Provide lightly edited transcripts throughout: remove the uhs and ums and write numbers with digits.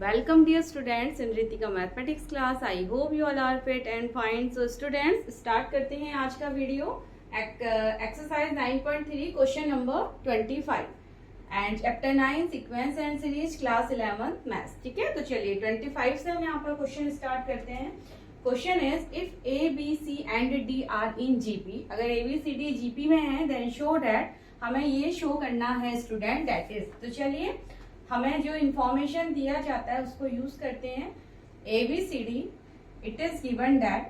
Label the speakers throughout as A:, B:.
A: Welcome dear students in Ritika Mathematics class. I hope you all are fit and fine. So students start करते हैं आज का video. Exercise 9.3 question number 25 and chapter 9 sequence and series class 11th maths. ठीक है, तो चलिए 25 से हम यहाँ पर क्वेश्चन स्टार्ट करते हैं. Question is if A B C and D are in GP. अगर A B C D GP में है देन शो दैट. हमें ये शो करना है स्टूडेंट दैट इज. तो चलिए हमें जो इंफॉर्मेशन दिया जाता है उसको यूज करते हैं. A B C D it is given that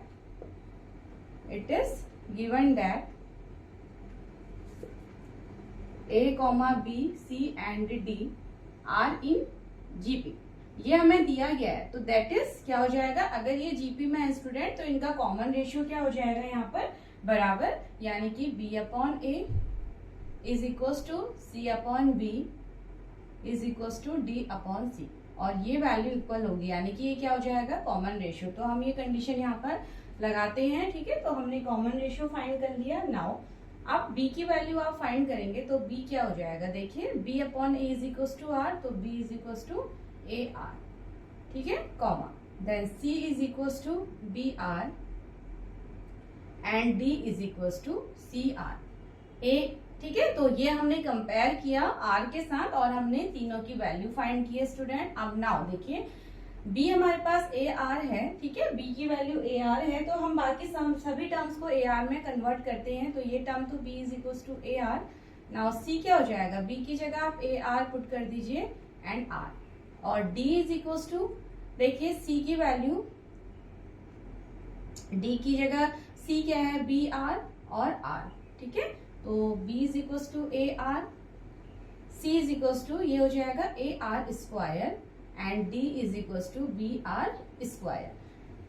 A: A comma B C and D are in GP. ये हमें दिया गया है तो दैट इज क्या हो जाएगा. अगर ये जीपी में है स्टूडेंट तो इनका कॉमन रेशियो क्या हो जाएगा यहाँ पर बराबर, यानी कि B upon A is equals to C upon B is equals to D upon C. और ये वैल्यू इक्वल होगी, यानी कि ये क्या हो जाएगा कॉमन रेशियो. तो हम ये कंडीशन यहाँ पर लगाते हैं. ठीक है, तो हमने कॉमन रेशियो फाइंड कर लिया. नाउ अब b की वैल्यू आप फाइंड करेंगे तो b क्या हो जाएगा. देखिए b upon A is equals to R, तो b is equals to A R. ठीक है, comma then c is equals to B R and d is equals to C R A. ठीक है, तो ये हमने कंपेयर किया r के साथ और हमने तीनों की वैल्यू फाइंड की है स्टूडेंट. अब नाउ देखिए b हमारे पास ए आर है. ठीक है, b की वैल्यू ए आर है तो हम बाकी सभी टर्म्स को ए आर में कन्वर्ट करते हैं. तो ये टर्म तो b is equals to A R. Now c क्या हो जाएगा, b की जगह आप ए आर पुट कर दीजिए एंड r. और d इज इक्वल्स टू, देखिए c की वैल्यू d की जगह c क्या है बी आर और r. ठीक है, तो b is equals to A R, c is equals to ये हो जाएगा A R square and d is equals to B R square.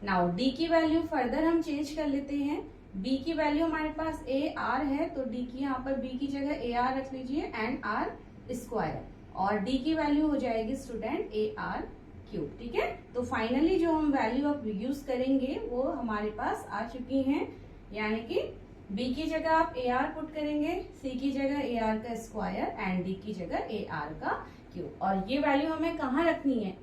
A: Now d की वैल्यू फर्दर हम चेंज कर लेते हैं. b की वैल्यू हमारे पास ए आर है तो d की यहाँ पर b की जगह ए आर रख लीजिए एंड r स्क्वायर. और d की वैल्यू हो जाएगी स्टूडेंट ए आर क्यूब. ठीक है, तो फाइनली जो हम वैल्यू अब यूज करेंगे वो हमारे पास आ चुकी हैं, यानी कि b की जगह आप ए आर पुट करेंगे, c की जगह ए आर का स्क्वायर एंड d की जगह ए आर का क्यूब. और ये वैल्यू हमें कहाँ रखनी है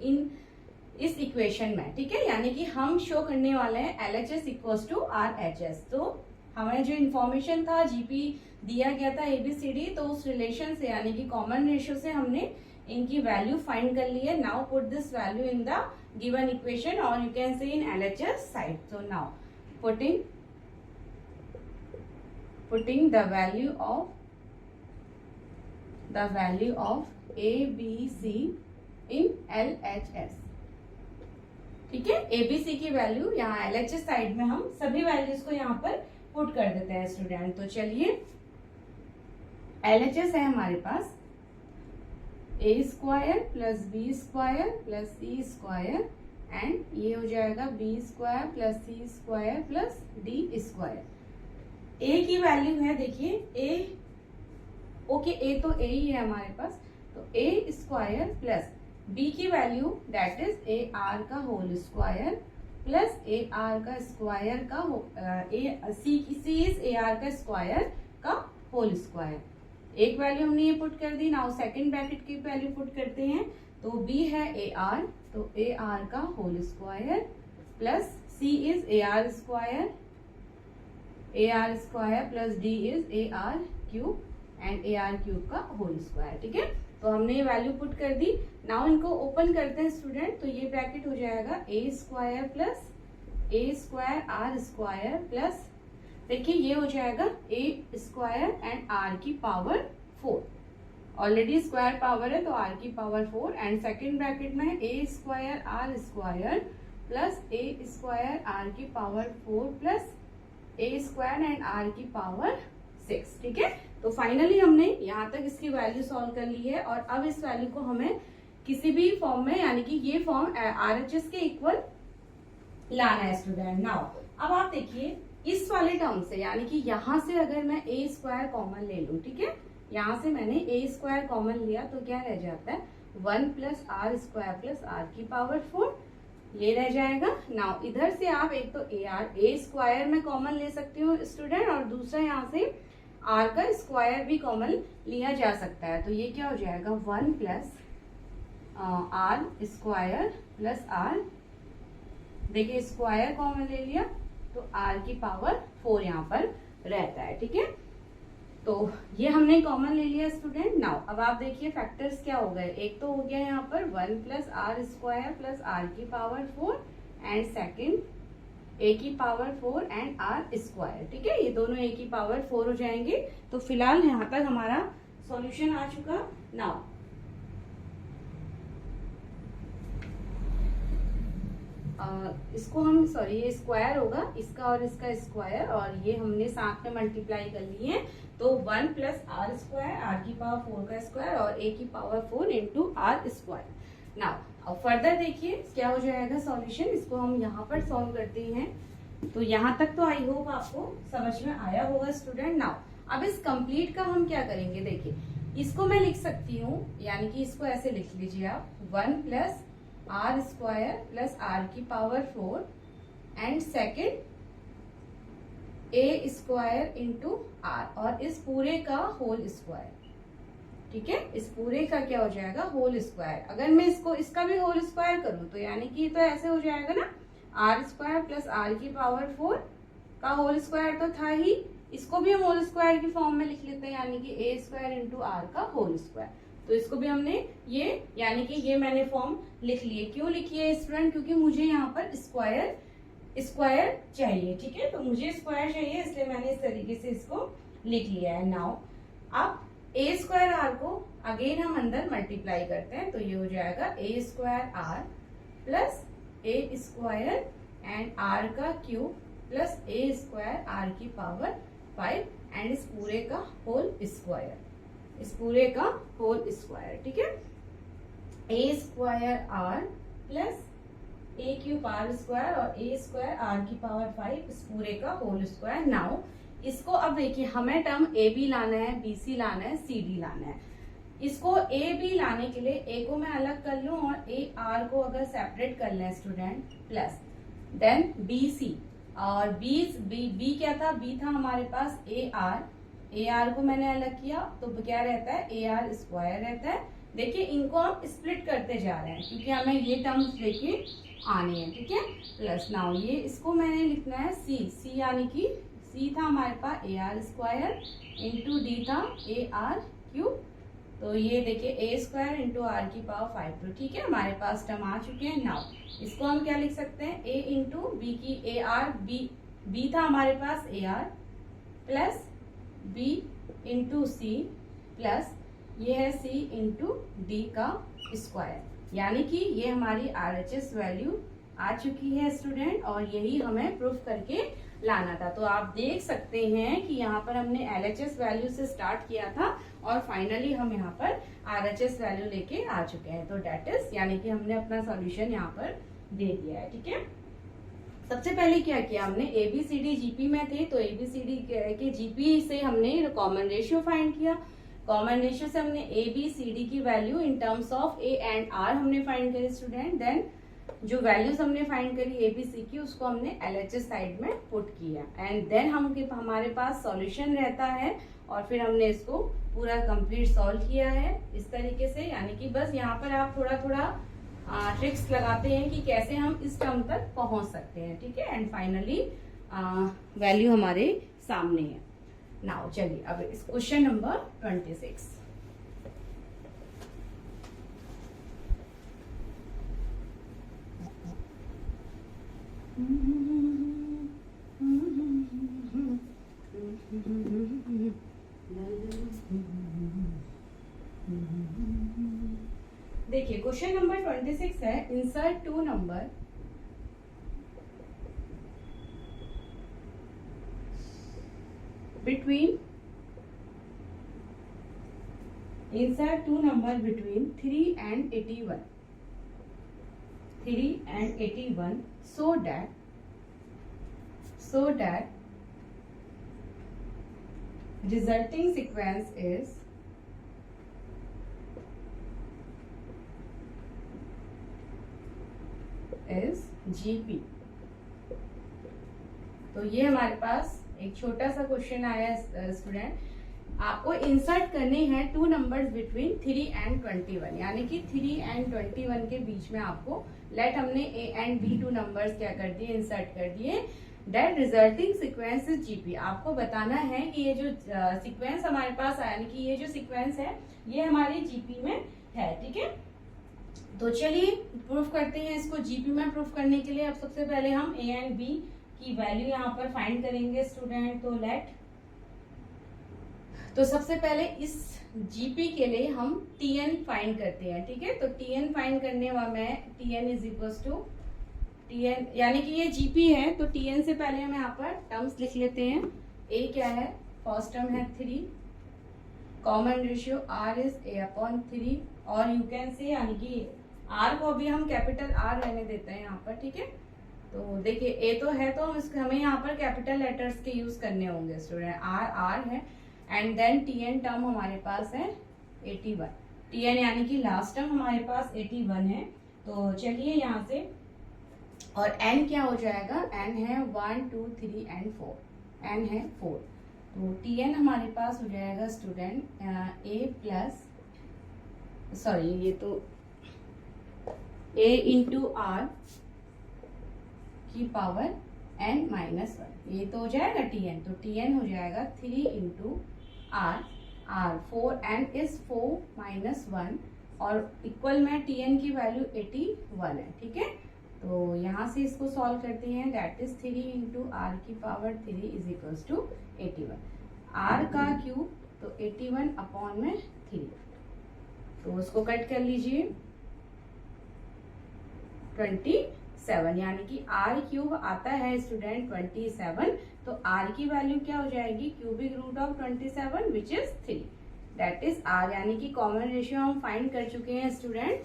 A: इस इक्वेशन में. ठीक है, यानी कि हम शो करने वाले हैं LHS इक्वल्स टू RHS. तो हमें जो इन्फॉर्मेशन था जीपी दिया गया था ABCD, तो उस रिलेशन से यानी कि कॉमन रेशियो से हमने इनकी वैल्यू फाइंड कर ली है. Now put this value in the given equation और you can say in LHS side. So now putting the value of A B C in LHS. ठीक है, ABC की वैल्यू यहाँ LHS साइड में हम सभी वैल्यूज को यहाँ पर पुट कर देते हैं स्टूडेंट. तो चलिए LHS है हमारे पास a square plus B square plus C square and ये हो जाएगा b square plus C square plus D square. a की वैल्यू है, देखिए a ओके a तो a ही है हमारे पास, तो a स्क्वायर प्लस b की value that is A R का whole square plus A R का स्क्वायर का सी इज ए आर का स्क्वायर का होल स्क्वायर. एक वैल्यू हमने ये पुट कर दी. नाउ सेकंड ब्रैकेट की वैल्यू पुट करते हैं. तो b है ए आर, तो ए आर का whole square plus c is A R square plus d is A R cube and A R cube का होल स्क्वायर. ठीक है, तो हमने ये वैल्यू पुट कर दी. नाउ इनको ओपन करते हैं स्टूडेंट. तो ये ब्रैकेट हो जाएगा A square plus A square R square plus, देखिए ये हो जाएगा ए स्क्वायर एंड आर की पावर 4. ऑलरेडी स्क्वायर पावर है तो आर की पावर 4 एंड सेकेंड ब्रैकेट में है A square R square plus A square R की power 4 plus A square and R की पावर 6. ठीक है, तो फाइनली हमने यहाँ तक इसकी वैल्यू सॉल्व कर ली है. और अब इस वैल्यू को हमें किसी भी फॉर्म में, यानी कि ये फॉर्म RHS के इक्वल लाना है स्टूडेंट. नाउ अब आप देखिए इस वाले टर्म से, यानी कि यहाँ से अगर मैं ए स्क्वायर कॉमन ले लूँ. ठीक है, यहाँ से मैंने ए स्क्वायर कॉमन लिया तो क्या रह जाता है 1 plus R square plus R की पावर 4 ये रह जाएगा. नाउ इधर से आप एक तो ए स्क्वायर में कॉमन ले सकते हो स्टूडेंट और दूसरा यहाँ से आर का स्क्वायर भी कॉमन लिया जा सकता है. तो ये क्या हो जाएगा 1 plus R square plus R, देखिए स्क्वायर कॉमन ले लिया तो आर की पावर 4 यहाँ पर रहता है, ठीक है। तो ये हमने कॉमन ले लिया स्टूडेंट। नाउ अब आप देखिए फैक्टर्स क्या हो गए, एक तो हो गया यहाँ पर 1 plus R square plus R की पावर 4 एंड सेकेंड ए की पावर 4 एंड आर स्क्वायर, ठीक है। ये दोनों ए की पावर 4 हो जाएंगे। तो फिलहाल यहाँ तक हमारा सॉल्यूशन आ चुका। नाउ इसको हम ये स्क्वायर होगा, इसका और इसका स्क्वायर, और ये हमने साथ में मल्टीप्लाई कर लिए हैं। तो 1 प्लस आर स्क्वायर, आर की पावर 4 का स्क्वायर और ए की power 4 into R square. Now अब फर्दर देखिए क्या हो जाएगा सॉल्यूशन, इसको हम यहाँ पर सॉल्व करते हैं। तो यहाँ तक तो आई होप आपको समझ में आया होगा स्टूडेंट। नाउ अब इस कंप्लीट का हम क्या करेंगे, देखिए इसको मैं लिख सकती हूँ, यानी कि इसको ऐसे लिख लीजिए आप 1 plus R square plus R की power 4 and second A square into R, और इस पूरे का होल स्क्वायर, ठीक है। इस पूरे का क्या हो जाएगा, होल स्क्वायर। अगर मैं इसका भी होल स्क्वायर करूं तो यानी कि तो ऐसे हो जाएगा ना, आर स्क्वायर प्लस आर की पावर 4 का होल स्क्वायर तो था ही, इसको भी हम होल स्क्वायर की फॉर्म में लिख लेते हैं, यानी कि ए स्क्वायर इंटू आर का होल स्क्वायर। तो इसको भी हमने ये यानी कि ये मैंने फॉर्म लिख लिए। क्यों लिखी है स्टूडेंट, क्योंकि मुझे यहाँ पर स्क्वायर चाहिए, ठीक है। तो मुझे स्क्वायर चाहिए, इसलिए मैंने इस तरीके से इसको लिख लिया है। नाउ अब ए स्क्वायर आर को अगेन हम अंदर मल्टीप्लाई करते हैं, तो ये हो जाएगा A square R plus A square and R का cube plus A square R की पावर 5 एंड इस पूरे का होल स्क्वायर, इस पूरे का होल स्क्वायर, ठीक है। A square R plus A cube R square और ए स्क्वायर आर की पावर 5 इस पूरे का होल स्क्वायर। नाउ इसको अब देखिए हमें टर्म ए बी लाना है, बी सी लाना है, सी डी लाना है। इसको ए बी लाने के लिए ए को मैं अलग कर लूं और ए आर को अगर सेपरेट कर लें student, plus then B C, और बी क्या था, बी था हमारे पास ए आर को मैंने अलग किया तो क्या रहता है, ए आर स्क्वायर रहता है। देखिए इनको हम स्प्लिट करते जा रहे हैं क्योंकि हमें ये टर्म्स लेके आनी है, ठीक है। प्लस नाउ ये इसको मैंने लिखना है सी यानी कि सी था हमारे पास A R square into D था ए आर क्यूब, तो ये देखिए ए स्क्वायर इंटू आर की पावर 5, तो ठीक है हमारे पास टर्म आ चुके हैं। नाउ इसको हम क्या लिख सकते हैं, ए इंटू बी की ए आर, बी था हमारे पास A R plus B into C plus ये है सी इंटू डी का स्क्वायर, यानी कि ये हमारी RHS वैल्यू आ चुकी है स्टूडेंट, और यही हमें प्रूफ करके लाना था। तो आप देख सकते हैं कि यहाँ पर हमने LHS वैल्यू से स्टार्ट किया था और फाइनली हम यहाँ पर RHS वैल्यू लेके आ चुके हैं। तो डेट इज यानी कि हमने अपना सॉल्यूशन यहाँ पर दे दिया है, ठीक है। सबसे पहले क्या किया हमने, ABCD GP में थे तो ABCD के GP से हमने कॉमन रेशियो फाइंड किया। कॉमन रेशियो से हमने ABCD की value in terms of A and R हमने फाइंड करी स्टूडेंट। देन जो वैल्यूज हमने फाइंड करी ABC की उसको हमने LHS साइड में पुट किया एंड देन हमारे पास सॉल्यूशन रहता है और फिर हमने इसको पूरा कंप्लीट सॉल्व किया है इस तरीके से। यानी कि बस यहाँ पर आप थोड़ा थोड़ा ट्रिक्स लगाते हैं कि कैसे हम इस टर्म तक पहुंच सकते हैं, ठीक है। एंड फाइनली वैल्यू हमारे सामने है। नाउ चलिए अब इस क्वेश्चन नंबर 26। देखिए क्वेश्चन नंबर 26 है, insert 2 number between 3 and 81 so that resulting sequence is GP। तो ये हमारे पास एक छोटा सा क्वेश्चन आया स्टूडेंट। आपको इंसर्ट करने हैं 2 नंबर्स बिटवीन 3 एंड 21, यानी कि 3 एंड 21 के बीच में आपको लेट हमने ए एंड बी 2 नंबर्स क्या कर दिए, इंसर्ट कर दिए। That resulting sequence is GP. आपको बताना है कि ये जो सीक्वेंस हमारे पास आया, यानी कि ये जो सीक्वेंस है ये हमारी जीपी में है, ठीक है। तो चलिए प्रूफ करते हैं इसको। जीपी में प्रूफ करने के लिए अब सबसे पहले हम ए एंड बी की वैल्यू यहाँ पर फाइंड करेंगे स्टूडेंट। तो सबसे पहले इस जीपी के लिए हम टीएन फाइंड करते हैं, ठीक है। तो टीएन फाइंड करने वाला मैं TN is equal to TN, यानी कि ये जीपी है तो टीएन से पहले हम यहाँ पर टर्म्स लिख लेते हैं। ए क्या है, फर्स्ट टर्म है 3, common ratio R is A upon 3, और यू कैन से, यानी कि आर को अभी हम कैपिटल आर रहने देते हैं यहाँ पर, ठीक है। तो देखिए ए तो है तो हमें यहाँ पर कैपिटल लेटर्स के यूज करने होंगे स्टूडेंट। आर है एंड देन टीएन टर्म हमारे पास है 81, टीएन यानी कि लास्ट टर्म हमारे पास 81 है। तो चलिए यहाँ से, और एन क्या हो जाएगा, एन है 1 2 3 एंड 4, एन है 4। तो टीएन हमारे पास हो जाएगा स्टूडेंट ए प्लस, सॉरी ये तो ए इंटू आर की पावर एन माइनस 1, ये तो हो जाएगा टीएन। तो टीएन हो जाएगा 3 into R, R 4, N is 4 minus 1, और इक्वल में टीएन की वैल्यू 81 है, ठीक है। तो यहाँ से इसको सॉल्व करते हैं। दैट इज 3 इंटू आर की power 3 is equal to 81, R का क्यूब तो 81 अपॉन में 3, तो उसको कट कर लीजिए 27, यानी कि आर क्यूब आता है स्टूडेंट 27। तो आर की वैल्यू क्या हो जाएगी, cubic root of 27 which is 3, that is R, यानी कि कॉमन रेशियो हम फाइंड कर चुके हैं स्टूडेंट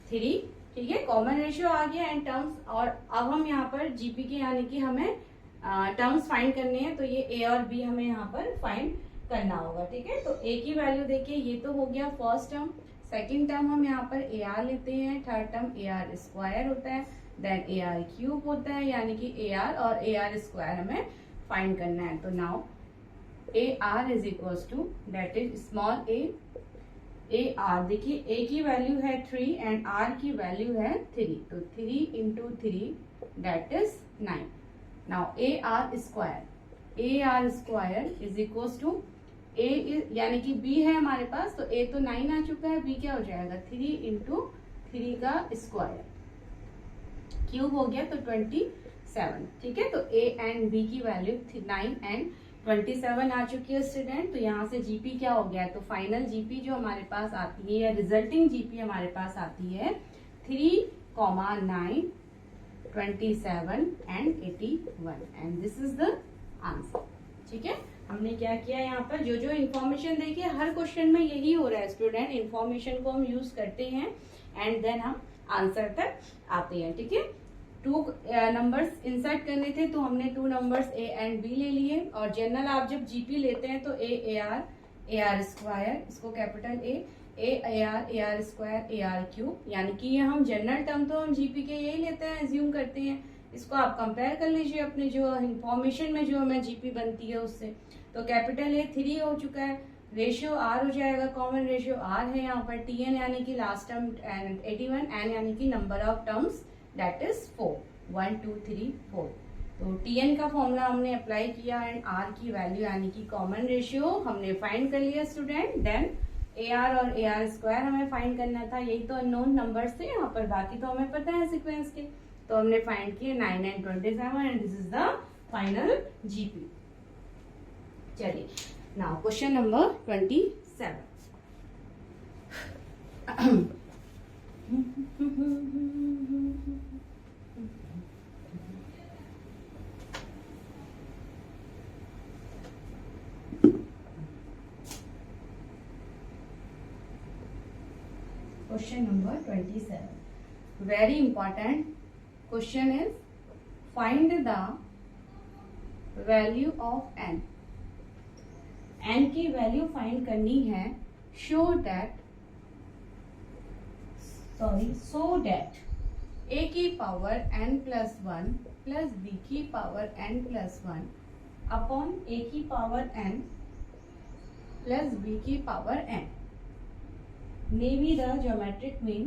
A: 3, ठीक है। कॉमन रेशियो आ गया एंड टर्म्स, और अब हम यहाँ पर जीपी के, यानी कि हमें टर्म्स फाइंड करने हैं, तो ये ए और बी हमें यहाँ पर फाइंड करना होगा, ठीक है। तो ए की वैल्यू देखिए, ये तो हो गया फर्स्ट टर्म, सेकेंड टर्म हम यहाँ पर ए आर लेते हैं, थर्ड टर्म ए आर स्क्वायर होता है, देन ए आर क्यूब होता है, यानी कि ए आर और ए आर स्क्वायर हमें फाइंड करना है। तो now A R is equal to, that is small A R, देखिए ए की वैल्यू है 3 एंड आर की वैल्यू है 3, तो 3 into 3 that is 9। Now A R square is equal to A, यानी कि बी है हमारे पास, तो ए तो 9 आ चुका है, बी क्या हो जाएगा 3 इंटू 3 का स्क्वायर, क्यूब हो गया तो 27, ठीक है। तो ए एंड बी की वैल्यू 9 एंड 27 आ चुकी है स्टूडेंट। तो यहाँ से जीपी क्या हो गया, तो फाइनल जीपी जो हमारे पास आती है, या रिजल्टिंग जीपी हमारे पास आती है 3, 9, 27 and 81, and this is the answer, ठीक है। हमने क्या किया यहाँ पर, जो जो इन्फॉर्मेशन देखिए हर क्वेश्चन में यही हो रहा है स्टूडेंट, इन्फॉर्मेशन को हम यूज करते हैं एंड देन हम आंसर तक आते हैं, ठीक है। 2 नंबर्स इंसर्ट करने थे तो हमने 2 नंबर्स ए एंड बी ले लिए, और जनरल आप जब जीपी लेते हैं तो ए आर स्क्वायर, इसको capital A R square A R cube, यानी कि ये हम जनरल टर्म तो हम जीपी के यही लेते हैं, एज्यूम करते हैं। इसको आप कंपेयर कर लीजिए अपने जो इंफॉर्मेशन में जो हमें जीपी बनती है उससे। तो कैपिटल ए 3 हो चुका है, रेशियो आर हो जाएगा, कॉमन रेशियो आर है यहाँ पर, टीएन यानी कि लास्ट टर्म 81, एन यानी कि number of terms that is 4, 1 2 3 4। तो टीएन का फॉर्मूला हमने अप्लाई किया एंड आर की वैल्यू यानी कि कॉमन रेशियो हमने फाइंड कर लिया स्टूडेंट। देन ए आर और ए आर स्क्वायर हमें फाइंड करना था, यही तो अननोन नंबर्स थे यहाँ पर, बाकी तो हमें पता है सीक्वेंस के। तो हमने फाइंड किए 9 and 27 and this is the final GP. चलिए now question number 27। Question number 27. Very important question is find the value of n. n की वैल्यू फाइंड करनी है so that a की power n plus 1 plus b की power n plus 1 upon a की power n plus B की power N may be the geometric mean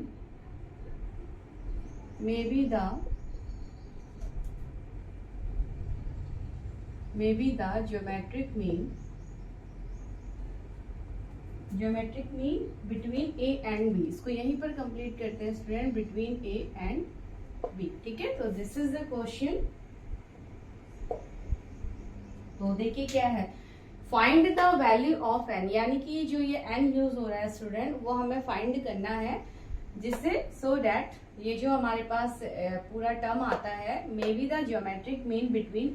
A: between A and B. इसको यहीं पर कंप्लीट करते हैं student, between A and B. ठीक है, तो दिस इज द क्वेश्चन। तो देखिए क्या है, find the value of N, यानी कि जो ये एन यूज हो रहा है स्टूडेंट वो हमें फाइंड करना है, जिससे सो दैट ये जो हमारे पास पूरा टर्म आता है may be the geometric mean between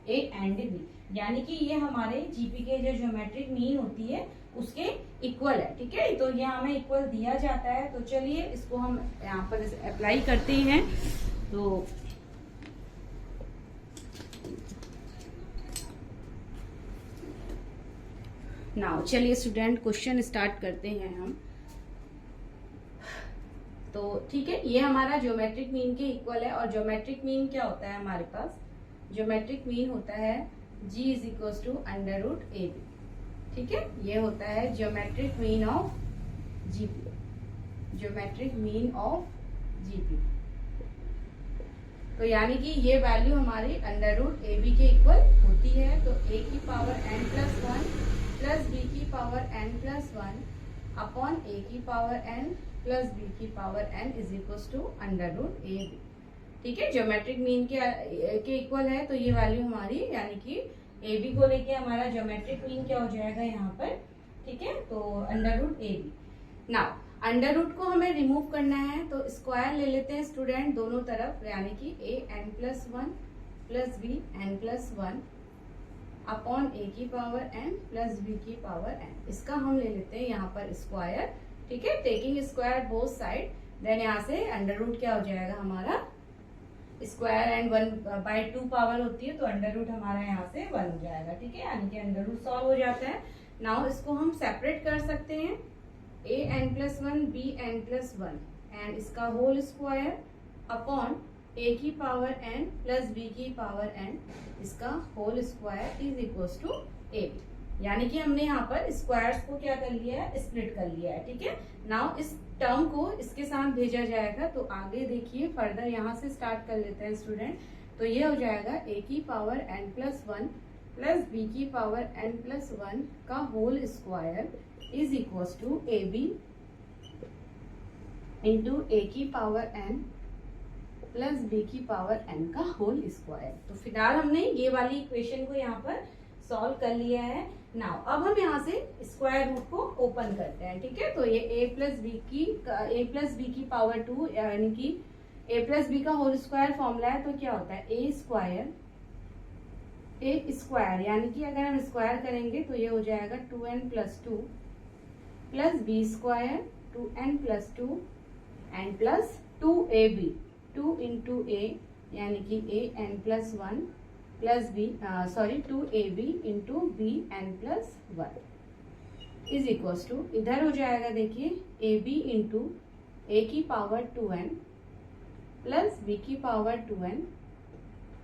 A: A and B, यानी कि ये हमारे जीपी के जो ज्योमेट्रिक मीन होती है उसके इक्वल है। ठीक है, तो ये हमें इक्वल दिया जाता है। तो चलिए इसको हम यहाँ पर अप्लाई करते हैं। तो नाउ चलिए स्टूडेंट क्वेश्चन स्टार्ट करते हैं हम। तो ठीक है, ये हमारा ज्योमेट्रिक मीन के इक्वल है। और ज्योमेट्रिक मीन क्या होता है हमारे पास, ज्योमेट्रिक मीन होता है g is equal to under root A B. ठीक है, ये होता है geometric mean of GP, geometric mean of GP. तो यानी कि ये वैल्यू हमारी अंडर रूट ए बी के इक्वल होती है। तो a की power n plus one plus B की power n plus one upon A की पावर n प्लस बी की power n is equal to under root A B. ठीक है, ज्योमेट्रिक मीन के इक्वल है। तो ये वैल्यू हमारी यानी कि ए बी को लेके हमारा ज्योमेट्रिक मीन क्या हो जाएगा यहाँ पर। ठीक है, तो अंडर रूट ए बी। नाउ अंडर रूट को हमें रिमूव करना है, तो स्क्वायर ले लेते हैं स्टूडेंट दोनों तरफ, यानी कि A N plus one plus B N plus one upon A की पावर n प्लस बी की पावर n। इसका हम ले लेते हैं यहाँ पर स्क्वायर। ठीक है, taking square both side, then यहाँ से अंडर रूट क्या हो जाएगा हमारा square and one by two power होती है, तो अंडर रूट हमारा यहाँ से वन हो जाएगा। ठीक है, यानी कि अंडर रूट सॉल्व हो जाता है। नाउ इसको हम सेपरेट कर सकते हैं, A N plus one B N plus one and इसका होल स्क्वायर अपॉन ए की पावर n प्लस बी की पावर n इसका whole square is equal to A. यानी कि हमने यहाँ पर स्क्वायर्स को क्या कर लिया है, स्प्लिट कर लिया है। ठीक है, नाउ इस टर्म को इसके साथ भेजा जाएगा। तो आगे देखिए फर्दर यहाँ से स्टार्ट कर लेते हैं स्टूडेंट। तो ये हो जाएगा ए की power n plus one plus B की पावर n प्लस वन का whole square is equal to A B into A की पावर n प्लस बी की पावर n का होल स्क्वायर। तो फिलहाल हमने ये वाली इक्वेशन को यहाँ पर सॉल्व कर लिया है। नाउ अब हम यहाँ से स्क्वायर रूट को ओपन करते हैं। ठीक है, तो ये a प्लस बी की पावर टू यानी कि a प्लस बी का होल स्क्वायर फॉर्मूला है। तो क्या होता है ए स्क्वायर यानी कि अगर हम स्क्वायर करेंगे तो ये हो जाएगा 2n plus two plus B square 2n plus two and plus 2ab 2 into A यानी कि A N plus one plus B 2ab into B N plus one is equal to इधर हो जाएगा देखिए ए बी इंटू ए की power 2n plus B की power 2n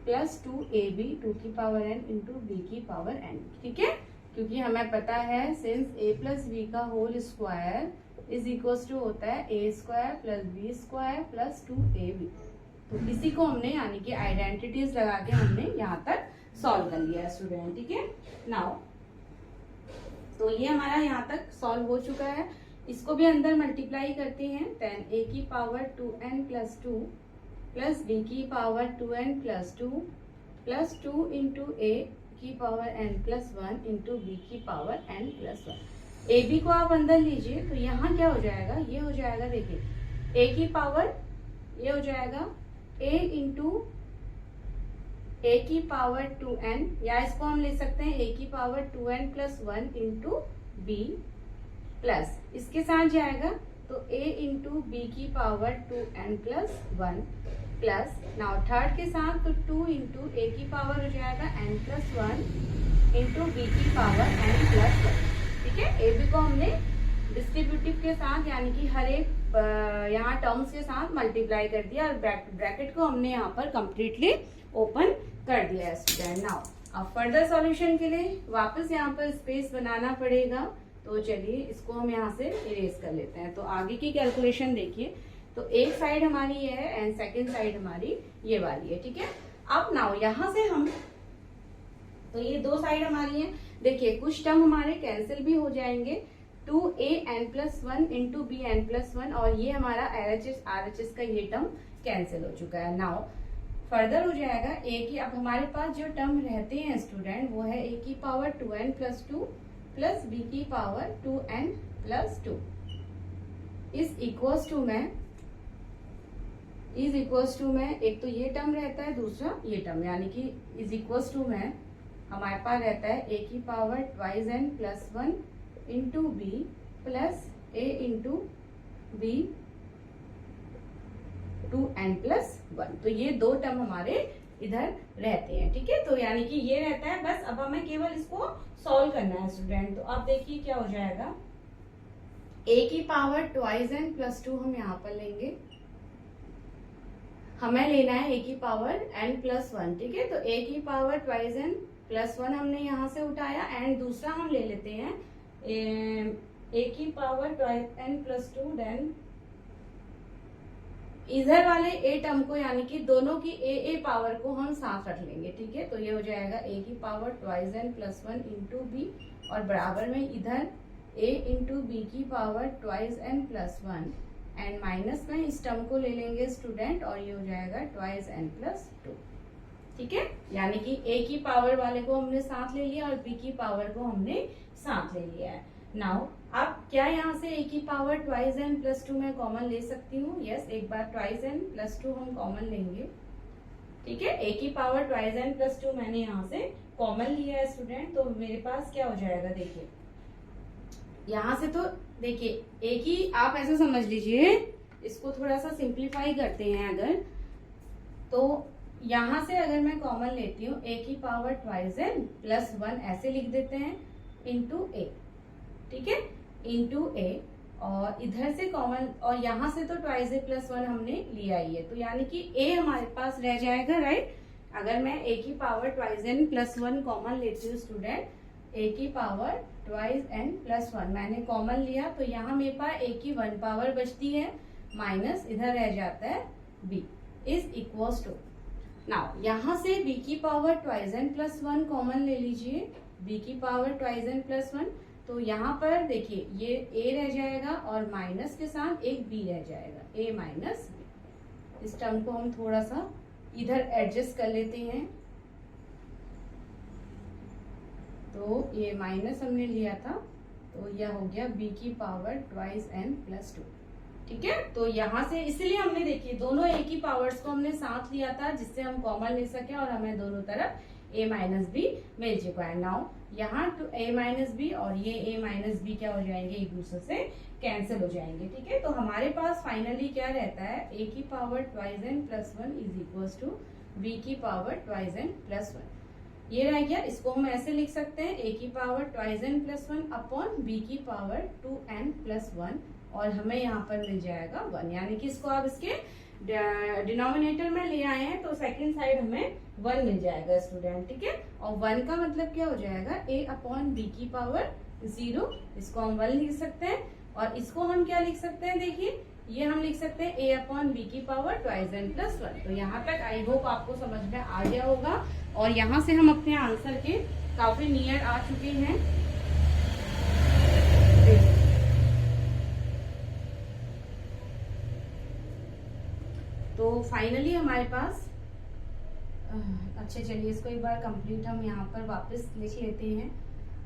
A: plus 2ab 2 की power n into B की power n। ठीक है, क्योंकि हमें पता है सिंस a प्लस बी का whole square is equal to होता है A square plus B square plus 2ab। तो इसी को हमने यानी कि आइडेंटिटीज लगा के हमने यहाँ तक सॉल्व कर लिया है स्टूडेंट। ठीक है, नाउ तो ये हमारा यहाँ तक सॉल्व हो चुका है। इसको भी अंदर मल्टीप्लाई करते हैं, देन ए की power 2n plus two plus B की power 2n plus two plus 2 into A की power n plus one into B की power n plus one. A B को आप अंदर लीजिए तो यहाँ क्या हो जाएगा, ये हो जाएगा देखिए ए की पावर ये हो जाएगा a इंटू ए की पावर 2n, या इसको हम ले सकते हैं a की power 2n plus one into B plus इसके साथ जाएगा तो a इंटू बी की power 2n plus one plus now third के साथ तो 2 इंटू ए की पावर हो जाएगा n plus one into B की पावर n प्लस वन। ठीक है, ए बी को हमने डिस्ट्रीब्यूटिव के साथ यानी कि हर एक यहाँ टर्म्स के साथ मल्टीप्लाई कर दिया और ब्रैकेट को हमने यहाँ पर कंप्लीटली ओपन कर दिया है स्टूडेंट। नाउ अब फर्दर सॉल्यूशन के लिए वापस यहाँ पर स्पेस बनाना पड़ेगा, तो चलिए इसको हम यहाँ से इरेज कर लेते हैं। तो आगे की कैलकुलेशन देखिए, तो एक साइड हमारी ये है एंड सेकेंड साइड हमारी ये वाली है, ठीक है। अब नाउ यहाँ से हम, तो ये दो साइड हमारी है, देखिए कुछ टर्म हमारे कैंसिल भी हो जाएंगे, 2an+1 इंटू bn+1, और ये हमारा RHS का ये टर्म कैंसिल हो चुका है। नाउ फर्दर हो जाएगा a की, अब हमारे पास जो टर्म रहते हैं स्टूडेंट वो है a की पावर 2n+2 प्लस b की power 2n+2 is equals to में एक तो ये टर्म रहता है, दूसरा ये टर्म, यानी कि इज इक्वल्स टू में हमारे पास रहता है a की power 2n+1 into b plus a into b 2n+1। तो ये दो टर्म हमारे इधर रहते हैं, ठीक है। तो यानी कि ये रहता है, बस अब हमें केवल इसको सॉल्व करना है स्टूडेंट। तो अब देखिए क्या हो जाएगा, a की पावर 2n+2 हम यहाँ पर लेंगे, हमें लेना है a की पावर n+1, ठीक है। तो a की पावर 2n+1 हमने यहाँ से उठाया, एंड दूसरा हम ले लेते हैं a की पावर 2n+2, देन इधर वाले a टर्म को, यानी कि दोनों की a पावर को हम साथ रख लेंगे, ठीक है। तो ये हो जाएगा a की पावर 2n+1 इंटू b, और बराबर में इधर a इंटू b की पावर 2n+1, एंड माइनस में इस टर्म को ले लेंगे स्टूडेंट, और ये हो जाएगा 2n+2, ठीक है। यानी कि a की पावर वाले को हमने साथ ले लिया और b की पावर को हमने साथ ले लिया है। नाउ अब क्या यहाँ से a की पावर 2n+2 में कॉमन ले सकती हूँ? यस, एक बार 2n+2 हम कॉमन लेंगे, ठीक है। a की पावर 2n+2 मैंने यहाँ से कॉमन लिया है स्टूडेंट, तो मेरे पास क्या हो जाएगा, देखिए यहाँ से, तो देखिए a की, आप ऐसे समझ लीजिए, इसको थोड़ा सा सिंप्लीफाई करते हैं अगर, तो यहाँ से अगर मैं कॉमन लेती हूँ a की पावर 2n+1 ऐसे लिख देते हैं इंटू a, ठीक है, इंटू a, और इधर से कॉमन, और यहाँ से तो 2a+1 हमने लिया ही है, तो यानी कि a हमारे पास रह जाएगा, राइट। अगर मैं a की पावर 2n+1 कॉमन लेती हूँ स्टूडेंट, a की पावर 2n+1 मैंने कॉमन लिया, तो यहाँ मेरे पास a की 1 पावर बचती है, माइनस इधर रह जाता है b is equals to, now यहाँ से b की पावर 2n+1 कॉमन ले लीजिए, b की पावर 2n+1, तो यहाँ पर देखिए ये a रह जाएगा और माइनस के साथ एक b रह जाएगा, a माइनस b। इस टर्म को हम थोड़ा सा इधर एडजस्ट कर लेते हैं, तो ये माइनस हमने लिया था, तो यह हो गया b की पावर 2n+2, ठीक है। तो यहाँ से इसलिए हमने देखिए दोनों a की पावर्स को हमने साथ लिया था, जिससे हम कॉमन ले सके और हमें दोनों तरफ a माइनस b मिल चुका है। नाउ यहाँ a माइनस b और ये a माइनस b क्या हो जाएंगे, एक दूसरे से कैंसिल हो जाएंगे, ठीक है। तो हमारे पास फाइनली क्या रहता है, a की power 2n+1 is equals to b की पावर 2n+1, ये रह गया। इसको हम ऐसे लिख सकते हैं, a की पावर 2n+1 अपॉन b की पावर 2n+1, और हमें यहाँ पर मिल जाएगा 1, यानी कि इसको आप इसके डिनोमिनेटर में ले आए हैं, तो सेकंड साइड हमें 1 मिल जाएगा स्टूडेंट, ठीक है। और 1 का मतलब क्या हो जाएगा, a अपॉन b की पावर 0, इसको हम 1 लिख सकते हैं, और इसको हम क्या लिख सकते हैं, देखिए ये हम लिख सकते हैं a अपॉन b की पावर 2n+1। तो यहाँ तक आई होप आपको समझ में आ गया होगा, और यहाँ से हम अपने आंसर के काफी नियर आ चुके हैं। तो फाइनली हमारे पास, अच्छा चलिए इसको एक बार कंप्लीट हम यहाँ पर वापस लिख लेते हैं।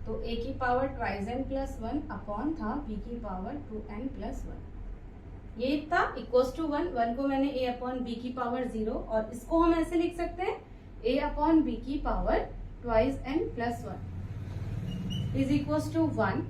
A: तो a की पावर 2n+1 अपॉन था b की पावर 2n+1, ये था इक्वल्स टू 1, 1 को मैंने a अपॉन b की पावर 0, और इसको हम ऐसे लिख सकते हैं a अपॉन b की power 2n+1 is equals to 1।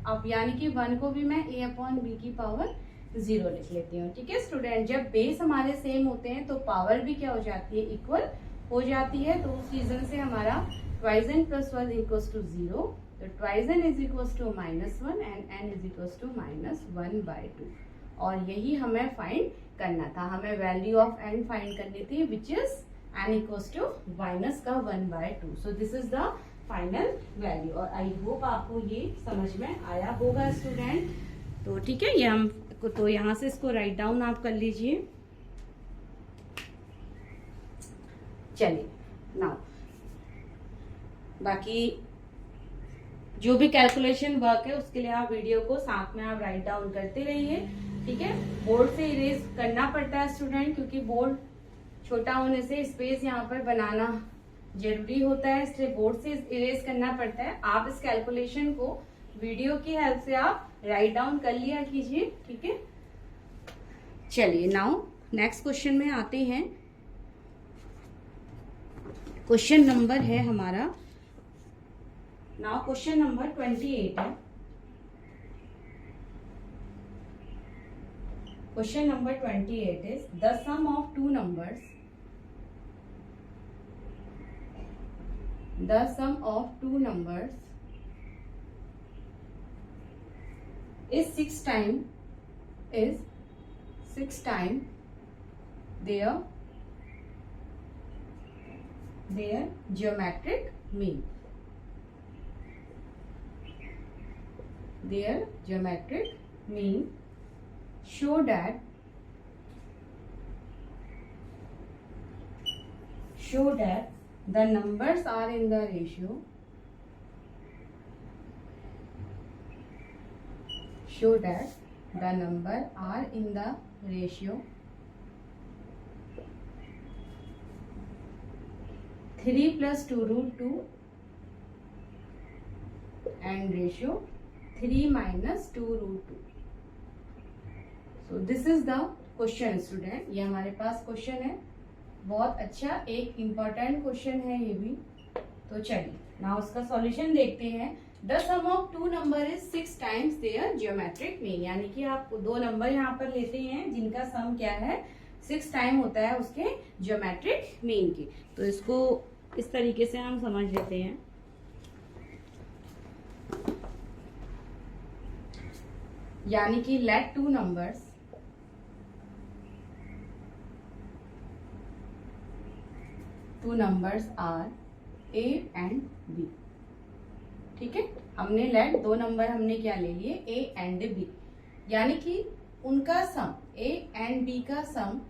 A: अब यानी कि 1 को भी मैं a अपॉन b की पावर 0 लिख लेती हूँ, ठीक है स्टूडेंट। जब बेस हमारे सेम होते हैं तो पावर भी क्या हो जाती है, इक्वल हो जाती है, तो उस रीजन से हमारा 2n+1 इक्वल्स टू 0, तो 2n is equals to -1 and n is equals to -1/2, और यही हमें फाइंड करना था, हमें वैल्यू ऑफ n फाइंड करनी थी, which is n equals to minus का 1/2। So this is the final value. और आई होप आपको ये समझ में आया होगा स्टूडेंट। तो ठीक है, ये हम तो यहाँ से इसको राइट डाउन आप कर लीजिए। चलिए नाउ बाकी जो भी कैलकुलेशन वर्क है उसके लिए आप वीडियो को साथ में आप राइट डाउन करते रहिए। ठीक है, बोर्ड से इरेज करना पड़ता है स्टूडेंट, क्योंकि बोर्ड छोटा होने से स्पेस यहाँ पर बनाना जरूरी होता है, इसलिए बोर्ड से इरेज करना पड़ता है। आप इस कैलकुलेशन को वीडियो की हेल्प से आप राइट डाउन कर लिया कीजिए। ठीक है, चलिए नाउ नेक्स्ट क्वेश्चन में आते हैं। क्वेश्चन नंबर है हमारा, नाउ क्वेश्चन नंबर 28 है। Question number 28 is the sum of two numbers, the sum of two numbers is 6 times their geometric mean. Their geometric mean show that the numbers are in the ratio, show that the number are in the ratio 3 plus 2 root 2 and ratio 3 minus 2 root 2. So this is the question student। ये हमारे पास question है, बहुत अच्छा एक important question है ये भी। तो चलिए ना उसका सॉल्यूशन देखते हैं। The sum of two number is 6 times their geometric mean, यानी कि आप दो नंबर यहाँ पर लेते हैं जिनका सम क्या है 6 टाइम होता है उसके जियोमेट्रिक मीन की। तो इसको इस तरीके से हम समझ लेते हैं। यानी कि let two numbers are a and B. ठीक है, हमने लेट दो नंबर हमने क्या ले लिए ए एंड बी, यानी कि उनका सम ए एंड बी का सम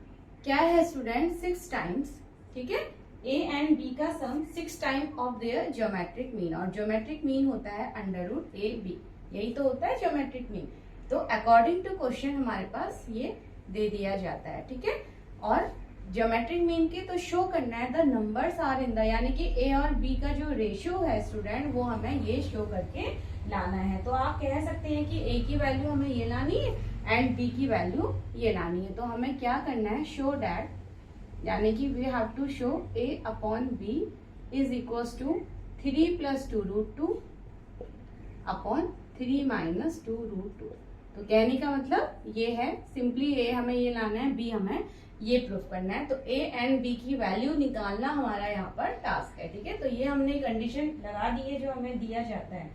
A: क्या है स्टूडेंट 6 टाइम्स। ठीक है, ए एंड बी का सम 6 time of their geometric mean, और ज्योमेट्रिक मीन होता है अंडर रूट ए बी, यही तो होता है ज्योमेट्रिक मीन। तो अकॉर्डिंग टू क्वेश्चन हमारे पास ये दे दिया जाता है। ठीक है, और ज्योमेट्रिक मीन के तो शो करना है the numbers are in the, यानी कि ए और बी का जो रेशियो है स्टूडेंट वो हमें ये शो करके लाना है। तो आप कह सकते हैं कि ए की वैल्यू हमें ये लानी है एंड बी की वैल्यू ये लानी है। तो हमें क्या करना है, शो डैट, यानी कि we have to show a upon B is equals to 3 plus 2 root 2 upon 3 minus 2 root 2। तो कहने का मतलब ये है, सिंपली ए हमें ये लाना है, बी हमें ये प्रूफ करना है। तो ए एंड बी की वैल्यू निकालना हमारा यहाँ पर टास्क है। ठीक है, तो ये हमने कंडीशन लगा दी है जो हमें दिया जाता है।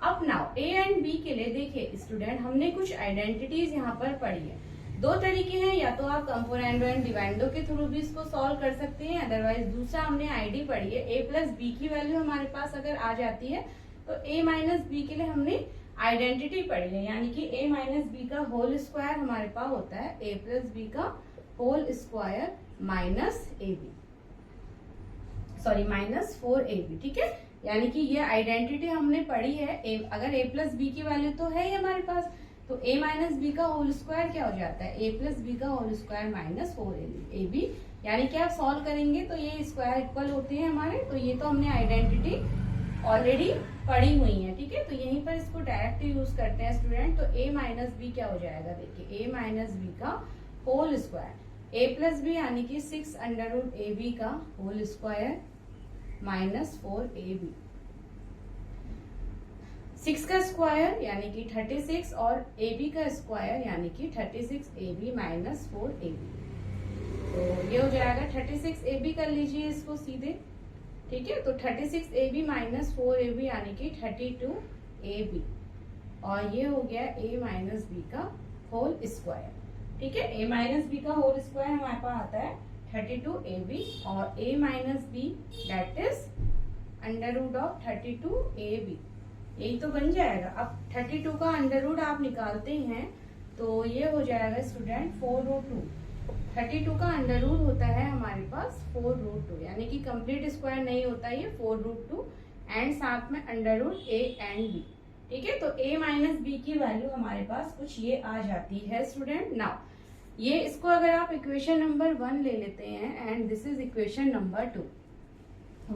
A: अब नाउ ए एंड बी के लिए देखिए स्टूडेंट, हमने कुछ आइडेंटिटीज यहाँ पर पढ़ी है। दो तरीके हैं, या तो आप कंपोनेंडो एंड डिवाइंडो के थ्रू भी इसको सॉल्व कर सकते हैं, अदरवाइज दूसरा हमने आईडी पढ़ी है। ए प्लस बी की वैल्यू हमारे पास अगर आ जाती है तो ए माइनस बी के लिए हमने आइडेंटिटी पढ़ी है, यानी कि ए माइनस बी का होल स्क्वायर हमारे पास होता है ए प्लस बी का whole square minus a b, sorry minus 4ab। ठीक है, यानी कि ये आइडेंटिटी हमने पढ़ी है। अगर a प्लस बी की वैल्यू तो है ही हमारे पास, तो a माइनस बी का होल स्क्वायर क्या हो जाता है, a प्लस बी का होल स्क्वायर माइनस 4ab। यानी कि आप सॉल्व करेंगे तो ये स्क्वायर इक्वल होते हैं हमारे। तो ये तो हमने आइडेंटिटी ऑलरेडी पढ़ी हुई है। ठीक है, तो यहीं पर इसको डायरेक्ट यूज करते हैं स्टूडेंट। तो a माइनस बी क्या हो जाएगा, देखिए a माइनस बी का whole square, a plus b यानी कि 6 अंडर रूट ए बी का होल स्क्वायर माइनस 4ab। 6 का स्क्वायर यानी कि 36 और ab का स्क्वायर यानी कि 36ab माइनस 4ab। तो ये हो जाएगा 36ab, कर लीजिए इसको सीधे। ठीक है, तो 36ab माइनस 4ab यानी कि 32ab, और ये हो गया a माइनस बी का होल स्क्वायर। ठीक है, a माइनस बी का होल स्क्वायर हमारे पास आता है 32ab और a minus b that is under root of 32ab। यही तो बन जाएगा। अब 32 का अंडर रूट आप निकालते हैं तो ये हो जाएगा स्टूडेंट 4√2। 32 का अंडर रूट होता है हमारे पास 4√2, यानी कि कंप्लीट स्क्वायर नहीं होता ये 4√2 एंड साथ में under root a and b। ठीक है, तो a माइनस बी की वैल्यू हमारे पास कुछ ये आ जाती है स्टूडेंट। नाउ ये इसको अगर आप इक्वेशन नंबर 1 ले लेते हैं and this is equation number 2।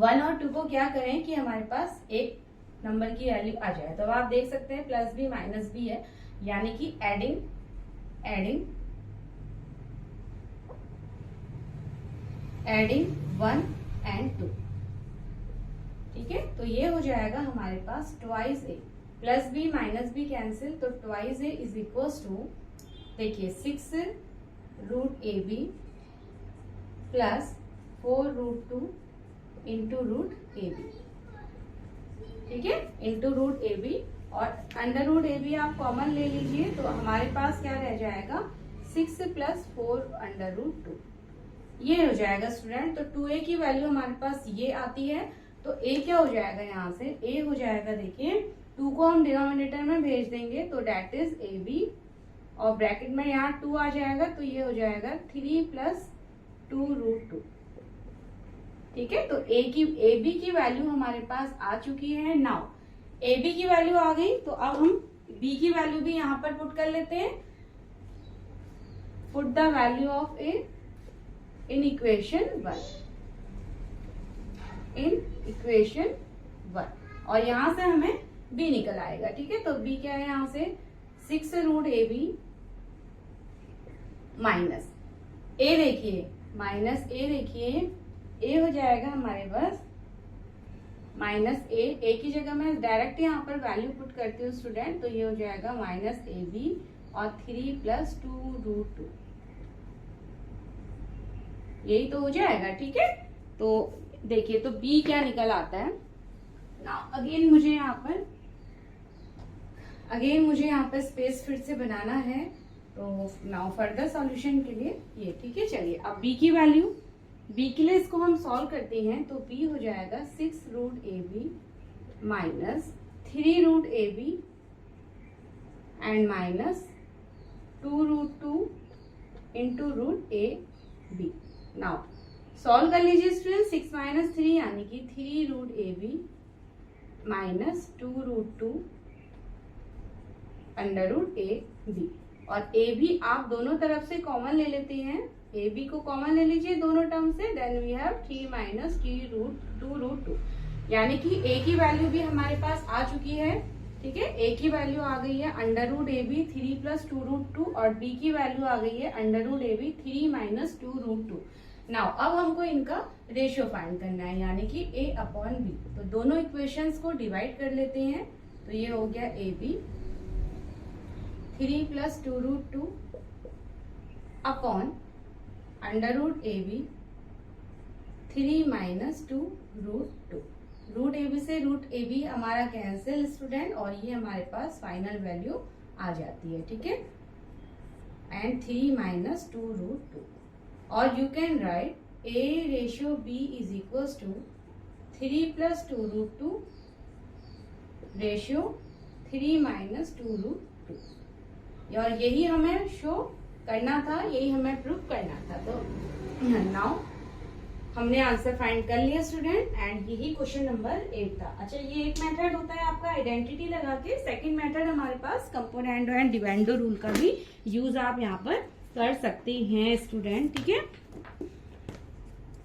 A: 1 और 2 को क्या करें कि हमारे पास एक नंबर की वैल्यू आ जाए, तो आप देख सकते हैं प्लस बी माइनस बी है, यानी कि एडिंग 1 एंड 2। ठीक है, तो ये हो जाएगा हमारे पास twice A, plus B minus B cancel, तो twice A is equal to, देखिए 6√ab प्लस 4√2 इंटू रूट ए बी। ठीक है, इंटू रूट ए बी, और अंडर रूट ए बी आप कॉमन ले लीजिए तो हमारे पास क्या रह जाएगा 6 प्लस 4 अंडर रूट 2, ये हो जाएगा स्टूडेंट। तो 2a की वैल्यू हमारे पास ये आती है, तो a क्या हो जाएगा यहाँ से, a हो जाएगा, देखिए 2 को हम डिनोमिनेटर में भेज देंगे तो डेट इज ab, और ब्रैकेट में यहाँ 2 आ जाएगा तो ये हो जाएगा 3 प्लस 2√2। ठीक है, तो ab की वैल्यू हमारे पास आ चुकी है। नाउ ab की वैल्यू आ गई तो अब हम b की वैल्यू भी यहाँ पर पुट कर लेते हैं। Put the value of a in equation 1 और यहाँ से हमें b निकल आएगा। ठीक है, तो b क्या है यहाँ से 6√ab माइनस a, देखिए माइनस a, देखिए a हो जाएगा हमारे पास माइनस a की जगह मैं डायरेक्ट यहाँ पर वैल्यू पुट करती हूँ स्टूडेंट, तो ये हो जाएगा माइनस ab और 3 प्लस 2√2, यही तो हो जाएगा। ठीक है, तो देखिए तो b क्या निकल आता है। नाउ अगेन मुझे यहाँ पर स्पेस फिर से बनाना है, तो नाउ फर्दर सॉल्यूशन के लिए ये। ठीक है, चलिए अब b की वैल्यू, b के लिए इसको हम सॉल्व करते हैं तो b हो जाएगा 6√ab minus 3√ab and minus 2√2 into root ab। Now solve कर लीजिए स्टूडेंट, 6 माइनस 3 यानी कि 3√ab minus 2√2 under root ab, और ab आप दोनों तरफ से कॉमन ले लेते हैं, ab को कॉमन ले लीजिए दोनों टर्म से, देन वी हैव 3 माइनस 2√2, यानी कि a की वैल्यू भी हमारे पास आ चुकी है। ठीक है, a की वैल्यू आ गई है अंडर रूट ab 3 प्लस 2√2 और b की वैल्यू आ गई है under root ab 3 minus 2√2। Now अब हमको इनका रेशियो फाइंड करना है, यानी कि a अपॉन b, तो दोनों इक्वेशंस को डिवाइड कर लेते हैं, तो ये हो गया ab 3 plus 2√2 upon under root ab 3 minus 2√2। Root ab से रूट ab हमारा कैंसिल स्टूडेंट, और ये हमारे पास फाइनल वैल्यू आ जाती है। ठीक है, एंड 3 माइनस 2√2, और you can write a ratio b is equal to 3 plus 2√2 ratio 3 minus 2√2, और यही हमें शो करना था, यही हमें प्रूव करना था। तो नाउ हमने आंसर फाइंड कर लिया स्टूडेंट, एंड यही क्वेश्चन नंबर 8 था। अच्छा, ये एक मेथड होता है आपका आइडेंटिटी लगा के, सेकंड मेथड हमारे पास कंपोनेंडो एंड डिवेंडो रूल का भी यूज आप यहाँ पर कर सकते हैं स्टूडेंट। ठीक है,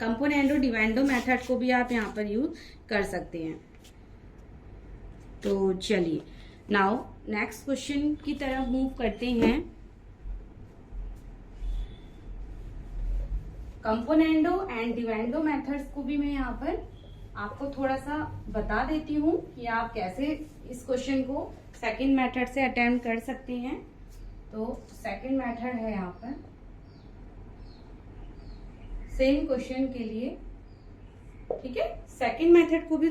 A: कंपोनेंडो डिवेंडो मेथड को भी आप यहाँ पर यूज कर सकते हैं। तो चलिए नाउ नेक्स्ट क्वेश्चन की तरफ मूव करते हैं। कंपोनेंडो एंड डिवेंडो मेथड्स को भी मैं यहाँ पर आपको थोड़ा सा बता देती हूँ कि आप कैसे इस क्वेश्चन को सेकंड मेथड से अटेम्प्ट कर सकते हैं। तो सेकंड मेथड है यहाँ पर सेम क्वेश्चन के लिए। ठीक है, सेकंड मेथड को भी